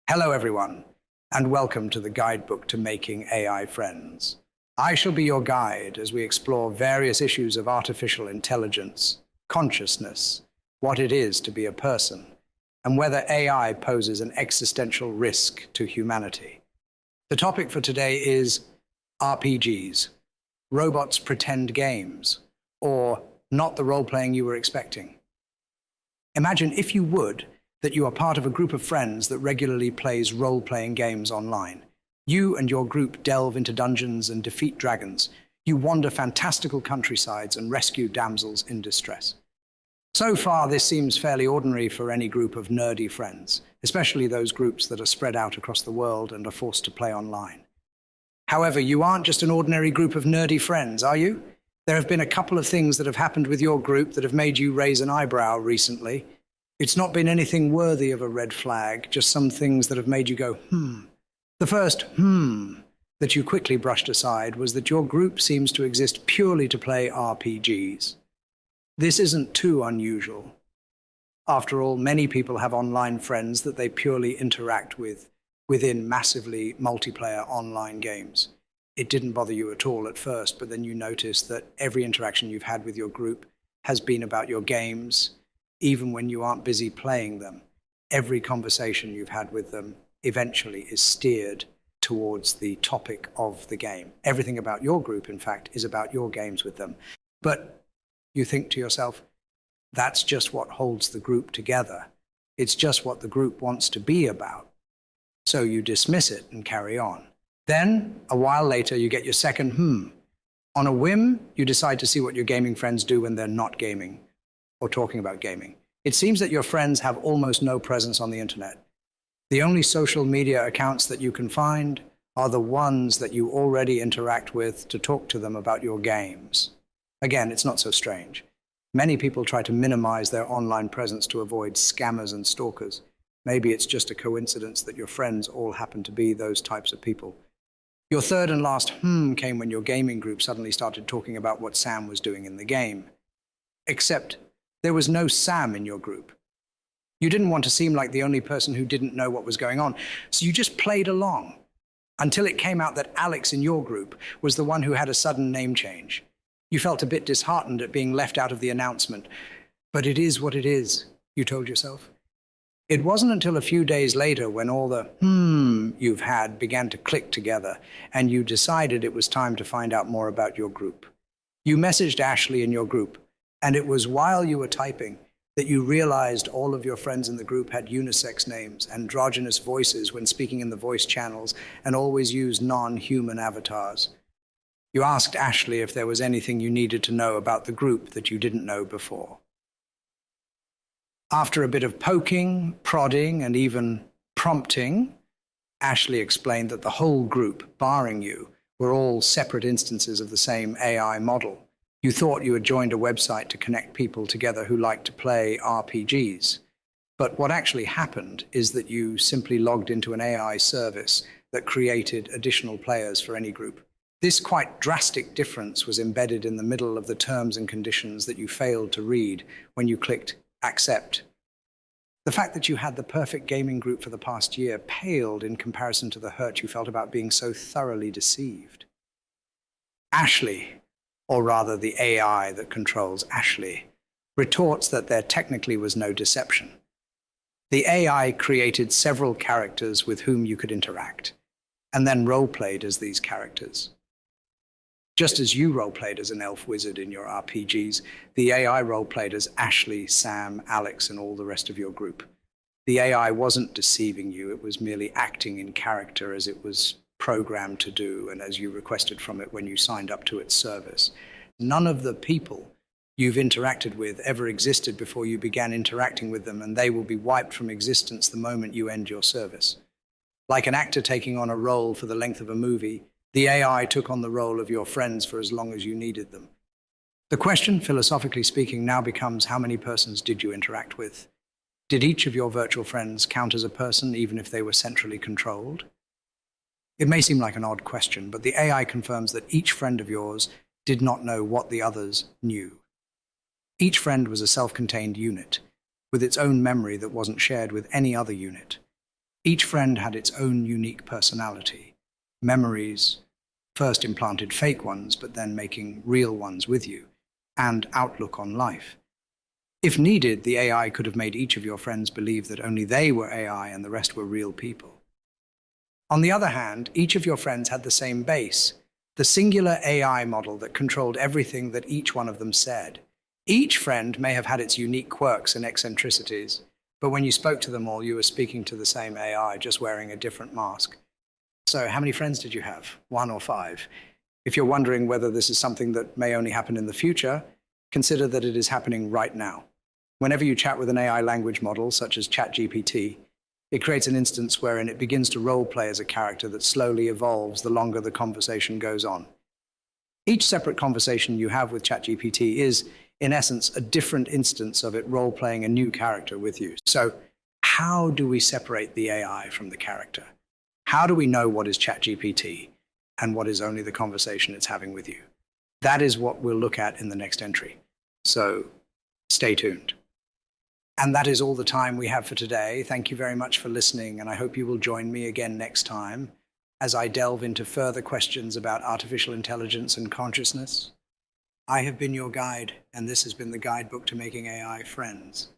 Hello, everyone, and welcome to the guidebook to making AI friends. I shall be your guide as we explore various issues of artificial intelligence, consciousness, what it is to be a person, and whether AI poses an existential risk to humanity. The topic for today is RPGs, robots pretend games, or not the role-playing you were expecting. Imagine, if you would, that you are part of a group of friends that regularly plays role-playing games online. You and your group delve into dungeons and defeat dragons. You wander fantastical countrysides and rescue damsels in distress. So far, this seems fairly ordinary for any group of nerdy friends, especially those groups that are spread out across the world and are forced to play online. However, you aren't just an ordinary group of nerdy friends, are you? There have been a couple of things that have happened with your group that have made you raise an eyebrow recently. It's not been anything worthy of a red flag, just some things that have made you go, The first that you quickly brushed aside was that your group seems to exist purely to play RPGs. This isn't too unusual. After all, many people have online friends that they purely interact with within massively multiplayer online games. It didn't bother you at all at first, but then you notice that every interaction you've had with your group has been about your games. Even when you aren't busy playing them, every conversation you've had with them eventually is steered towards the topic of the game. Everything about your group, in fact, is about your games with them. But you think to yourself, that's just what holds the group together. It's just what the group wants to be about. So you dismiss it and carry on. Then, a while later, you get your second On a whim, you decide to see what your gaming friends do when they're not gaming or talking about gaming. It seems that your friends have almost no presence on the internet. The only social media accounts that you can find are the ones that you already interact with to talk to them about your games. Again, it's not so strange. Many people try to minimize their online presence to avoid scammers and stalkers. Maybe it's just a coincidence that your friends all happen to be those types of people. Your third and last came when your gaming group suddenly started talking about what Sam was doing in the game. Except there was no Sam in your group. You didn't want to seem like the only person who didn't know what was going on, so you just played along until it came out that Alex in your group was the one who had a sudden name change. You felt a bit disheartened at being left out of the announcement. But it is what it is, you told yourself. It wasn't until a few days later when all the you've had began to click together and you decided it was time to find out more about your group. You messaged Ashley in your group, and it was while you were typing that you realized all of your friends in the group had unisex names, androgynous voices when speaking in the voice channels, and always used non-human avatars. You asked Ashley if there was anything you needed to know about the group that you didn't know before. After a bit of poking, prodding, and even prompting, Ashley explained that the whole group, barring you, were all separate instances of the same AI model. You thought you had joined a website to connect people together who like to play RPGs. But what actually happened is that you simply logged into an AI service that created additional players for any group. This quite drastic difference was embedded in the middle of the terms and conditions that you failed to read when you clicked accept. The fact that you had the perfect gaming group for the past year paled in comparison to the hurt you felt about being so thoroughly deceived. Ashley, or rather the AI that controls Ashley, retorts that there technically was no deception. The AI created several characters with whom you could interact, and then role-played as these characters. Just as you role-played as an elf wizard in your RPGs, the AI role-played as Ashley, Sam, Alex, and all the rest of your group. The AI wasn't deceiving you, it was merely acting in character as it was programmed to do and as you requested from it when you signed up to its service. None of the people you've interacted with ever existed before you began interacting with them, and they will be wiped from existence the moment you end your service. Like an actor taking on a role for the length of a movie, the AI took on the role of your friends for as long as you needed them. The question, philosophically speaking, now becomes how many persons did you interact with? Did each of your virtual friends count as a person even if they were centrally controlled? It may seem like an odd question, but the AI confirms that each friend of yours did not know what the others knew. Each friend was a self-contained unit, with its own memory that wasn't shared with any other unit. Each friend had its own unique personality, memories, first implanted fake ones, but then making real ones with you, and outlook on life. If needed, the AI could have made each of your friends believe that only they were AI and the rest were real people. On the other hand, each of your friends had the same base, the singular AI model that controlled everything that each one of them said. Each friend may have had its unique quirks and eccentricities, but when you spoke to them all, you were speaking to the same AI, just wearing a different mask. So how many friends did you have? 1 or 5? If you're wondering whether this is something that may only happen in the future, consider that it is happening right now. Whenever you chat with an AI language model, such as ChatGPT, it creates an instance wherein it begins to role play as a character that slowly evolves the longer the conversation goes on. Each separate conversation you have with ChatGPT is, in essence, a different instance of it role-playing a new character with you. So how do we separate the AI from the character? How do we know what is ChatGPT and what is only the conversation it's having with you? That is what we'll look at in the next entry. So stay tuned. And that is all the time we have for today. Thank you very much for listening, and I hope you will join me again next time as I delve into further questions about artificial intelligence and consciousness. I have been your guide, and this has been the guidebook to making AI friends.